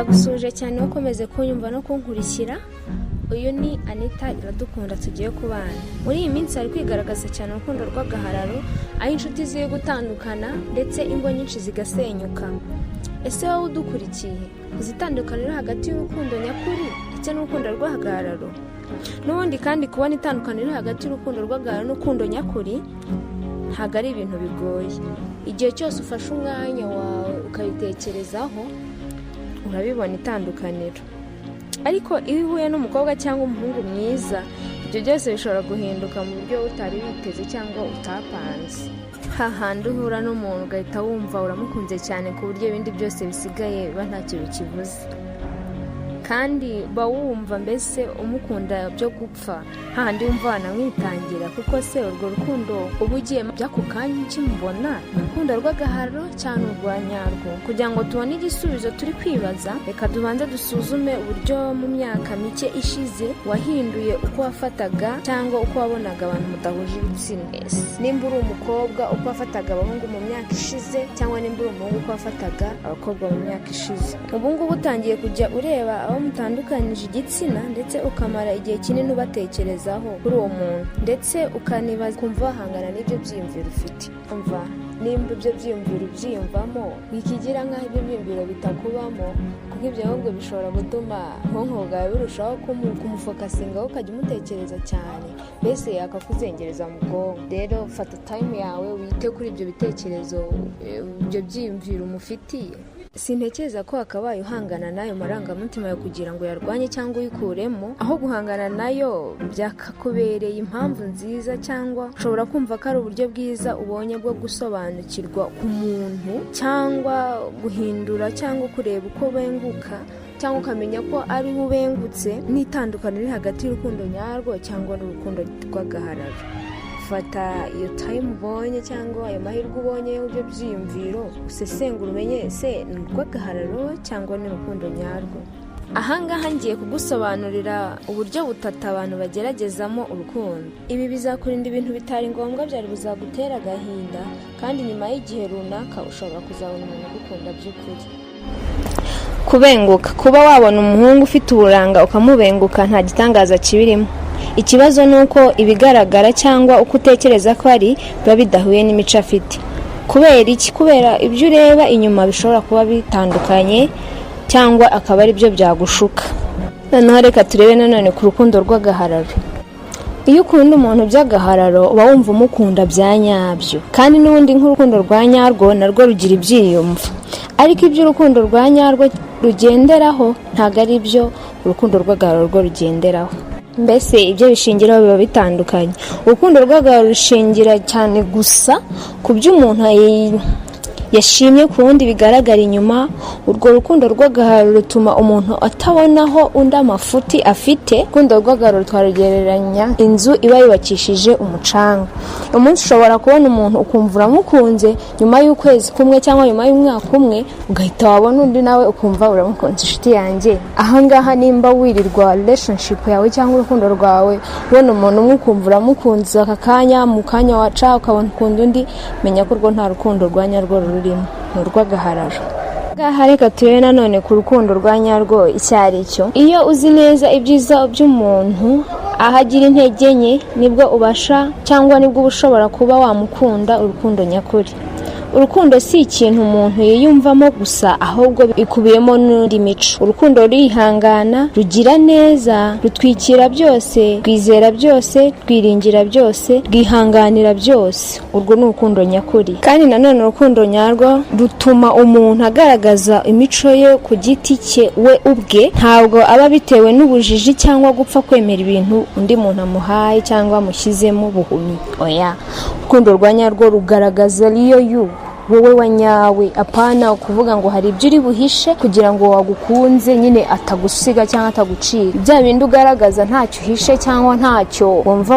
ndagusuje cyane ukomeze kunyumva no kunkurikira. Uyu ni Anita Iradukunda tugiye kubana. Muri iyi minsi ari kwigaragaza cyane urukundo rw'agahararo, aho inshuti ziye gutandukana ndetse ingo nyinshi zigasenyuka. Ese wowe udukurikiye uzitandukanira hagati y'urukundo nyakuri ndetse n'urukundo rw'agahararo? N'ubundi kandi kubona itandukaniro hagati y'urukundo rw'agahararo n'urukundo nyakuri ntabwo ari ibintu bigoye. Igihe cyose ufashe umwanya wawe ukabitekerezaho urabibona itandukaniro. Ariko iyo uhuye n'umukobwa cyangwa umuhungu mwiza, ibyo byose bishobora guhinduka mu buryo utari witeze cyangwa utapanze. Hahandi uhura n'umuntu ugahita wumva uramukunze cyane ku buryo ibindi byose bisigaye biba ntacyo bikivuze, kandi bawumva mbese umukunda byo gupfa. Hahandi wumva wanamwitangira, kuko se urwo rukundo uba ugiye by'ako kanya ukimubona ni urukundo rw'agahararo cyangwa urwa nyarwo? Kugira ngo tubone igisubizo turi kwibaza, reka tubanze dusuzume uburyo mu myaka mike ishize wahinduye uko wafataga cyangwa uko wabonaga abantu mudahuje ibitsina. Nimba uri umukobwa uko wafataga abahungu mu myaka ishize, cyangwa nimba uri umuhungu uko wafataga abakobwa mu myaka ishize. Ubu ngubu utangiye kujya ureba abo mutandukanyije igitsina ndetse ukamara igihe kinini ubatekerezaho kuri uwo muntu, ndetse ukanibaza kumva wahangana n'ibyo byiyumviro ufite. Umva, nimba ibyo byiyumviro ubyiyumvamo, wikigira nk'aho ibyo byiyumviro bitakubamo, kuko ibyo ahubwo bishobora gutuma ubwonko bwawe burushaho kumufokasingaho ukajya umutekereza cyane, mbese yakakuzengereza mu bwonko. Rero fata time yawe wite kuri ibyo bitekerezo, ibyo byiyumviro umufitiye. Sintekereza ko wakabaye uhangana nayo marangamutima yo kugira ngo yarwanye cyangwa uyikuremo, aho guhangana nayo byakakubereye impamvu nziza, cyangwa ushobora kumva ko ari uburyo bwiza ubonye bwo gusobanukirwa ku muntu, cyangwa guhindura cyangwa kureba uko benguka, cyangwa ukamenya ko ari we ubengutse n'itandukaniro riri hagati y'urukundo nyarwo cyangwa n'urukundo rw'agahararo. Fata iyo time ubonye cyangwa ayo mahirwe ubonye y'ibyo byiyumviro, usesengura umenye ese ni urw'agahararo cyangwa ni urukundo nyarwo. Ahangaha ngiye kugusobanurira uburyo butatu abantu bageragezamo urukundo. Ibi bizakurinda ibintu bitari ngombwa byari buzagutera agahinda, kandi nyuma y'igihe runaka ushobora kuzabona umuntu ugukunda by'ukuri. Kubenguka. Kuba wabona umuhungu ufite uburanga ukamubenguka nta gitangaza kibirimo. Ikibazo ni uko ibigaragara cyangwa uko utekereza ko ari biba bidahuye n'imico afite. Kubera iki? Kubera ibyo ureba inyuma bishobora kuba bitandukanye, cyangwa akaba ari byo byagushuka. Noneho reka turebe nanone ku rukundo rw'agahararo. Iyo ukunda umuntu by'agahararo uba wumva umukunda bya nyabyo, kandi n'ubundi nk'urukundo rwa nyarwo narwo rugira ibyiyumvo. Ariko ibyo urukundo rwa nyarwo rugenderaho ntabwo ari byo urukundo rw'agahararo rwo rugenderaho. Mbese ibyo bishingiraho biba bitandukanye. Urukundo rw'agahararo rushingira cyane gusa ku byo umuntu yashimye ku wundi bigaragara inyuma. Urwo rukundo rw'agahararo rutuma umuntu atabonaho undi amafuti afite. Urukundo rw'agahararo twarugereranya inzu iba yubakishije umucanga. Umunsi ushobora kubona umuntu ukumva uramukunze, nyuma y'ukwezi kumwe cyangwa nyuma y'umwaka umwe ugahita wabona undi nawe ukumva uramukunze. Inshuti yanjye, ahangaha nimba wirirwa relationship yawe cyangwa urukundo rwawe ubona umuntu umwe ukumva uramukunze aka kanya, mu kanya waca ukabona ukunda undi, menya ko urwo nta rukundo rwa nyarwo rurimo, ni urw'agahararo. Ngaha reka turebe nanone ku rukundo rwa nyarwo icyo ari cyo. Iyo uzi neza ibyiza by'umuntu aho agira intege nke, nibwo ubasha cyangwa nibwo uba ushobora kuba wamukunda urukundo nyakuri. Urukundo si ikintu umuntu yiyumvamo gusa, ahubwo bikubiyemo n'indi mico. Urukundo rurihangana, rugira neza, rutwikira byose, rwizera byose, rwiringira byose, rwihanganira byose. Urwo ni urukundo nyakuri. Kandi nanone urukundo nyarwo rutuma umuntu agaragaza imico ye ku giti cye we ubwe, ntabwo aba bitewe n'ubujiji cyangwa gupfa kwemera ibintu undi muntu amuhaye cyangwa amushyizemo buhumyi. Oya, urukundo rwa nyarwo rugaragaza riyo wowe wa nyawe, apana kuvuga ngo hari ibyo uri buhishe kugira ngo wagukunze nyine atagusiga cyangwa atagucira. Bya bindi ugaragaza ntacyo uhishe cyangwa ntacyo wumva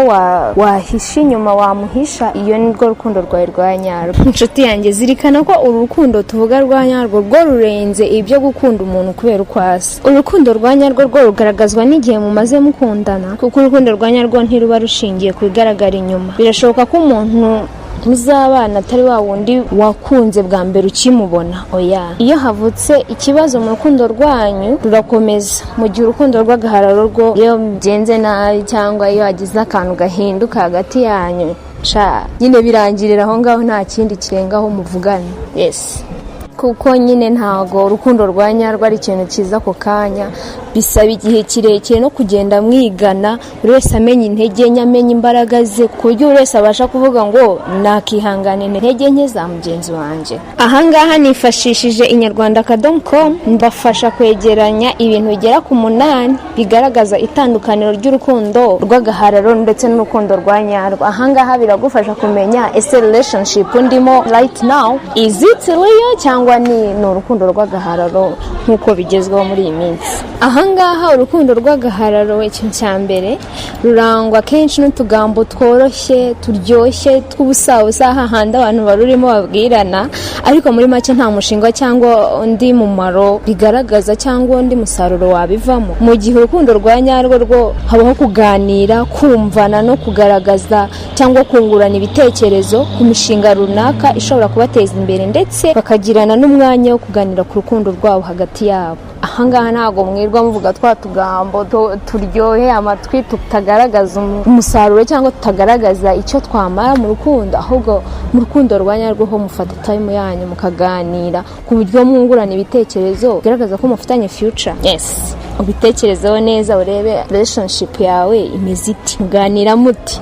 wahishe inyuma wamuhisha, iyo ni rwo rukundo rwawe rwa nyarwo. Inshuti yanjye, zirikana ko uru rukundo tuvuga rwa nyarwo rwo rurenze ibyo gukunda umuntu kubera uko asa. Urukundo rwa nyarwo rwo rugaragazwa n'igihe mumaze mukundana, kuko urukundo rwa nyarwo ntiruba rushingiye ku bigaragara inyuma. Birashoboka ko umuntu muzabana atari wa wundi wakunze bwa mbere ukimubona. Oya, iyo havutse ikibazo mu rukundo rwanyu rurakomeza. Mu gihe urukundo rw'agahararo rwo iyo byenze nabi cyangwa iyo hagize akantu gahinduka hagati yanyu, nyine birangirira aho ngaho, nta kindi kirengaho muvugana. Yes, kuko nyine ntago urukundo rwa nyarwo ari ikintu cyiza ako kanya, bisaba igihe kirekire no kugenda mwigana, buri wese amenya intege nke, amenya imbaraga ze, ku buryo buri wese abasha kuvuga ngo nakihangana intege nke za mugenzi wanjye. Ahangaha nifashishije inyarwanda.com mbafasha kwegeranya ibintu bigera ku 8 bigaragaza itandukaniro ry'urukundo rw'agahararo ndetse n'urukundo rwa nyarwo. Ahangaha biragufasha kumenya ese relationship ndimo right now is it real cyangwa ni urukundo rw'agahararo nk'uko bigezweho muri iyi minsi. Ahangaha urukundo rw'agahararo ikintu cya mbere rurangwa kenshi n'utugambo tworoshye turyoshye tw'ubusabusa, hahandi abantu barurimo babwirana, ariko muri make nta mushinga cyangwa undi mumaro bigaragaza cyangwa undi musaruro wabivamo. Mu gihe urukundo rwa nyarwo rwo habaho kuganira, kumvana no kugaragaza cyangwa kungurana ibitekerezo ku mishinga runaka ishobora kubateza imbere, ndetse bakagirana n'umwanya wo kuganira ku rukundo rwabo hagati yabo. Ahangaha ntago mwirwa muvuga twa tugambo turyohe amatwi tutagaragaza umusaruro cyangwa tutagaragaza icyo twamara mu rukundo, ahubwo mu rukundo rwa nyarwo ho mufata time yanyu mukaganira ku buryo mwungurana ibitekerezo bigaragaza ko mufitanye future. Yes, ubitekerezeho neza, urebe relationship yawe imeze iti, muganira muti.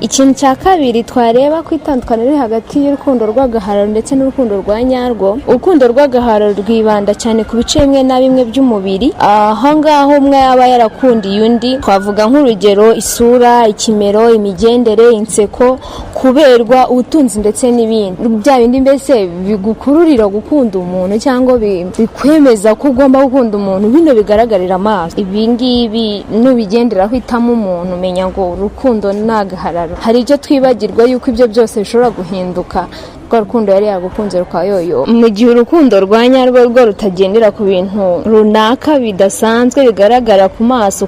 Ikintu cya kabiri twareba ku itandukaniro riri hagati y'urukundo rw'agahararo ndetse n'urukundo rwa nyarwo. Urukundo rw'agahararo rwibanda cyane ku bice bimwe na bimwe by'umubiri. Ahangaho umwe yaba yarakundiye undi, twavuga nk'urugero isura, ikimero, imigendere, inseko, kuberwa, ubutunzi ndetse n'ibindi. Bya bindi mbese bigukururira gukunda umuntu cyangwa bikwemeza ko ugomba gukunda umuntu, bino bigaragarira amaso. Ibi ngibi nubigenderaho hitamo umuntu, umenya ngo urukundo n'agahararo. Hari ibyo twibagirwa yuko ibyo byose bishobora guhinduka, ko urukundo yari yagukunze rukayoyo. Mu gihe urukundo rwa nyarwo rwo rutagendera ku bintu runaka bidasanzwe bigaragara ku maso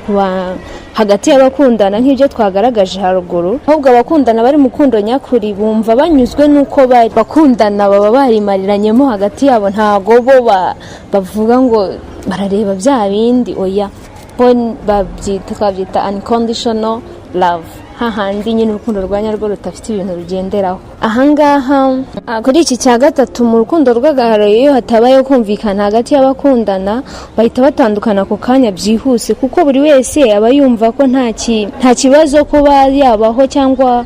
hagati y'abakundana nk'ibyo twagaragaje haruguru, ahubwo abakundana bari mu rukundo nyakuri bumva banyuzwe n'uko bakundana, baba barimariranyemo hagati yabo, ntago bo bavuga ngo barareba bya bindi. Oya, bo twabyita unconditional love, hahandi nyine urukundo rwa nyarwo rutafite ibintu rugenderaho. Ahangaha kuri iki cya gatatu, mu rukundo rw'agahararo iyo hatabaye kumvikana hagati y'abakundana bahita batandukana ako kanya byihuse, kuko buri wese aba yumva ko nta kibazo kuba yabaho cyangwa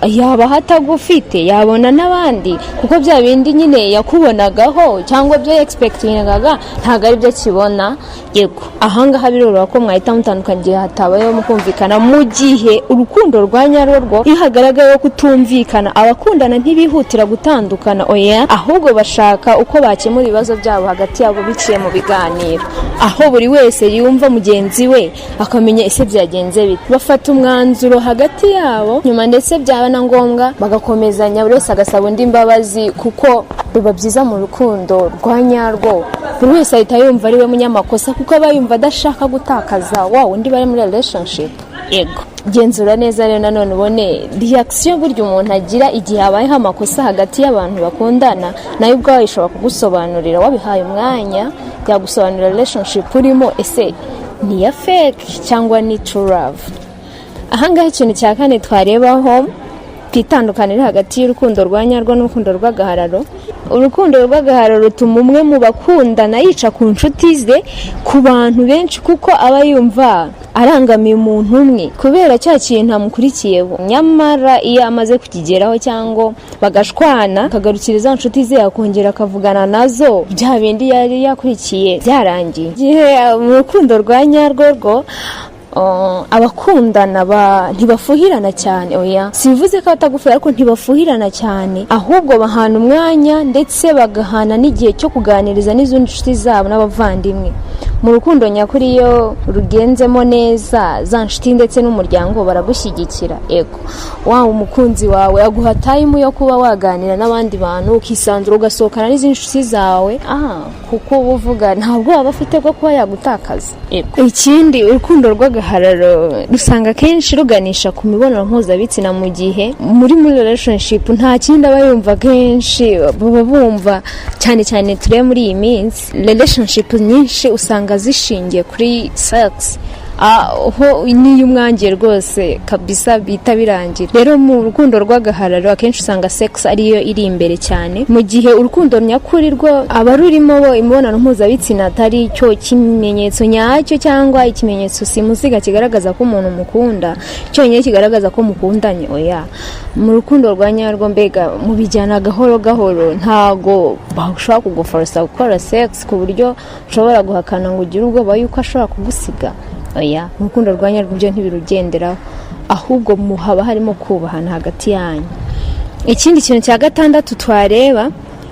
yabaho atagufite, yabona n'abandi, kuko bya bindi nyine yakubonagaho cyangwa byo expectingaga ntago ari byo kibona. Yego, ahangaha biroroha ko mwahita mutandukana igihe hatabayeho kumvikana. Mu gihe urukundo rwa nyarwo rwo iyo hagaragayeho kutumvikana, abakundana ntibihutira gutandukana. Oya, ahubwo bashaka uko bakemura ibibazo byabo hagati yabo biciye mu biganiro, aho buri wese yumva mugenzi we akamenya ese byagenze bite, bafata umwanzuro hagati yabo, nyuma ndetse byaba na ngombwa bagakomezanya, buri wese agasaba undi imbabazi, kuko biba byiza mu rukundo rwa nyarwo. Buri wese ahita yumva ari we munyamakosa, kuko aba yumva adashaka gutakaza wa undi bari muri relationship. Yego, genzura neza rero nanone ubone reaction buryo umuntu agira igihe habayeho amakosa hagati y'abantu bakundana, nayo ubwawe ishobora kugusobanurira, wabihaye umwanya yagusobanurira relationship urimo ese ni ya fake cyangwa ni true love. Ahangaha ikintu cya kane twarebaho itandukaniro hagati y'urukundo rwa nyarwo n'urukundo rw'agahararo. Urukundo rw'agahararo rutuma umwe mu bakundana yica ku nshuti ze, ku bantu benshi, kuko aba yumva arangamiye umuntu umwe kubera cya kintu amukurikiyeho. Nyamara iyo amaze kukigeraho cyangwa bagashwana, akagarukira za nshuti ze akongera akavugana nazo, bya bindi yari yakurikiye byarangiye. Igihe mu rukundo rwa nyarwo rwo abakundana ntibafuhirana cyane. Oya, sivuze ko batagufuhira, ariko ntibafuhirana cyane, ahubwo bahana umwanya ndetse bagahana n'igihe cyo kuganiriza n'izindi nshuti zabo n'abavandimwe. mu rukundo nyakuri iyo rugenzemo neza za nshuti ndetse n'umuryango baragushyigikira. Ego wa umukunzi wawe aguha time yo kuba waganira n'abandi bantu, ukisanzura ugasohokana n'izindi nshuti zawe, kuko uvuga ntabwo waba afite bwo kuba yagutakaza. Ego ikindi, urukundo rw'agahararo rusanga kenshi ruganisha ku mibonano mpuzabitsina, mu gihe muri relationship nta kindi aba yumva. Kenshi baba bumva cyane cyane turebe muri iyi minsi relationship nyinshi usanga zishingiye kuri sex, aho niyo umwangiye rwose kabisa bita birangira. Rero mu rukundo rw'agahararo akenshi usanga sex ariyo iri imbere cyane, mu gihe urukundo nyakuri rwo aba rurimo bo imibonano mpuzabitsina atari cyo kimenyetso nyacyo cyangwa ikimenyetso simusiga kigaragaza ko umuntu mukunda, cyonyine kigaragaza ko mukundanye. Oya, mu rukundo rwa nyarwo mbega mubijyana gahoro gahoro, ntago bashobora kuguforsa gukora sex ku buryo ushobora guhakana ngo ugire ubwoba yuko ashobora kugusiga. Oya, mu rukundo rwa nyarwo byo ntibirugenderaho, ahubwo haba harimo kubahana hagati yanyu. Ikindi kintu cya gatandatu twareba,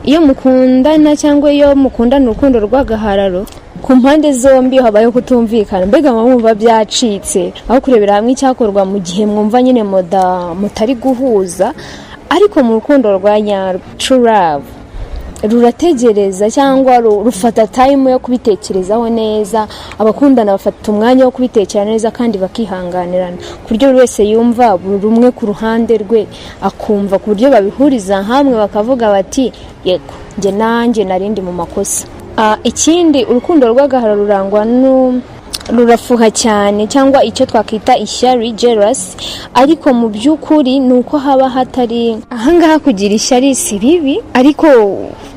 iyo mukundana cyangwa iyo mukundana urukundo rw'agahararo, ku mpande zombi habayeho kutumvikana, mbega mwumva byacitse, aho kurebera hamwe icyakorwa mu gihe mwumva nyine mutari guhuza. Ariko mu rukundo rwa nyarwo, true love, rurategereza cyangwa rufata time yo kubitekerezaho neza. Abakundana bafata umwanya wo kubitekereza neza kandi bakihanganirana, ku buryo buri wese yumva buri umwe ku ruhande rwe akumva, ku buryo babihuriza hamwe bakavuga bati yego njye nanjye narindi mu makosa. Ikindi, urukundo rw'agahararo rurangwa rurafuha cyane cyangwa icyo twakita ishyari, jealous, ariko mu by'ukuri nuko haba hatari ahangaha. Kugira ishyari si bibi, ariko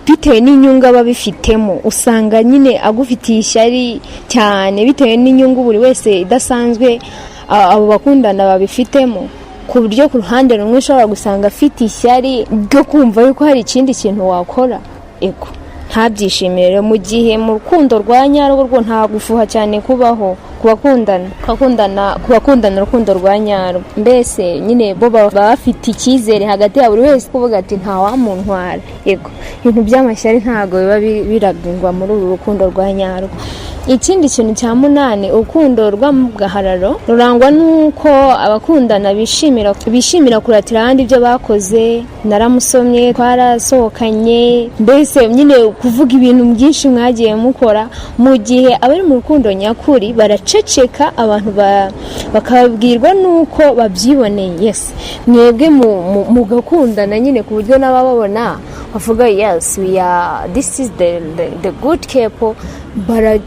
bitewe n'inyungu aba bifitemo, usanga nyine agufitiye ishyari cyane bitewe n'inyungu buri wese idasanzwe abo bakundana babifitemo, ku buryo ku ruhande rumwe ushobora gusanga afite ishyari ryo kumva yuko hari ikindi kintu wakora. Ego ntabyishimire. Mu gihe mu rukundo rwa nyarwo rwo nta gufuha cyane kubaho ku bakundana urukundo rwa nyarwo. Mbese nyine bo baba bafite icyizere hagati ya buri wese kuvuga ati nta wamuntwara. Yego, ibintu by'amashyari ntago biba biragingwa muri uru rukundo rwa nyarwo. Ikindi kintu cya 8, urukundo rw'agahararo rurangwa nuko abakundana bishimira kuratira abandi ibyo bakoze. Naramusomye, twarasohokanye, mbese nyine kuvuga ibintu byinshi mwagiye mukora. Mu gihe abari mu rukundo nyakuri baraceceka, abantu bakabwirwa nuko babyiboneye. Yes, mwebwe mugakundana nyine ku buryo n'abababona bavuga yes this is the good couple.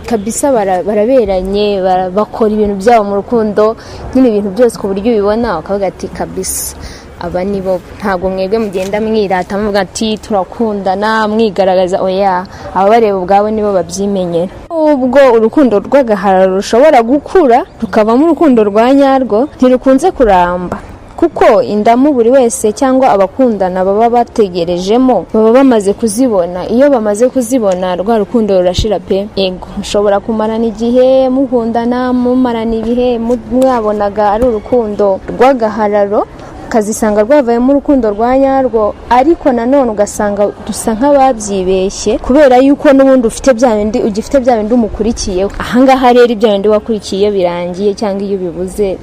Kabisa baraberanye, bakora ibintu byabo mu rukundo, nyine ibintu byose ku buryo ubibona ukavuga ati kabisa aba nibo. Ntabwo mwebwe mugenda mwirata muvuga ati turakundana mwigaragaza. Oya, ababareba ubwabo nibo babyimenyera. Ubwo urukundo rw'agahararo rushobora gukura rukavamo urukundo rwa nyarwo, ntirukunze kuramba, kuko indamu buri wese cyangwa abakundana baba bategerejemo baba bamaze kuzibona. Iyo bamaze kuzibona, rwa rukundo rurashira pe. Ego mushobora kumarana igihe mukundana, mumarana ibihe mwabonaga ari urukundo rw'agahararo, ukazisanga rwavayemo urukundo rwa nyarwo, ariko nanone ugasanga dusa nk'ababyibeshye kubera yuko n'ubundi ugifite bya bindi umukurikiyeho. Ahangaha rero ibyo bindi wakurikiye birangiye cyangwa iyo bibuze,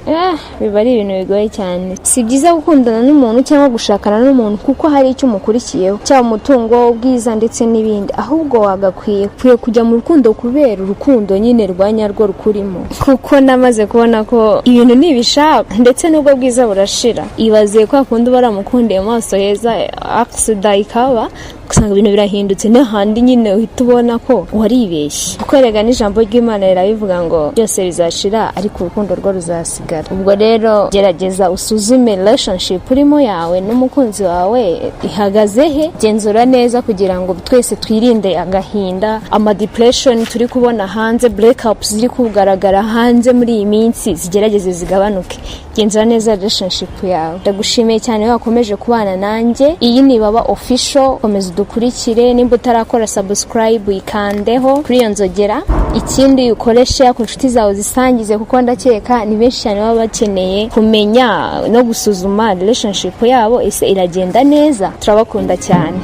biba ari ibintu bigoye cyane. Si byiza gukundana n'umuntu cyangwa gushakana n'umuntu kuko hari icyo umukurikiyeho, cyangwa umutungo, ubwiza ndetse n'ibindi. Ahubwo wagakwiye kujya mu rukundo kubera urukundo nyine rwa nyarwo rukurimo, kuko namaze kubona ko ibintu nibishaka ndetse n'ubwo bwiza burashira. Ibaze kwa kundi baramukundiye amaso heza, accident ikaba usanga ibintu birahindutse, n'ahandi nyine uhita ubona ko waribeshye. Kuko rega n'ijambo ry'Imana rirabivuga ngo byose bizashira ariko urukundo rwo ruzasigara. Ubwo rero gerageza usuzume relationship urimo yawe n'umukunzi wawe ihagaze he, genzura neza kugira ngo twese twirinde agahinda, depression turi kubona hanze, breakups ziri kugaragara hanze muri iyi minsi, zigerageze zigabanuke. Genzura neza relationship yawe. Ndagushimiye cyane wakomeje kubana nanjye. Iyi ni Baba Official, komeza dukurikire. Nimba utarakora subscribe ikandeho kuri iyo nzogera, ikindi ukoreshe ku nshuti zawe zisangize, kuko ndakeka ni benshi cyane baba bakeneye kumenya no gusuzuma relationship yabo ese iragenda neza. Turabakunda cyane.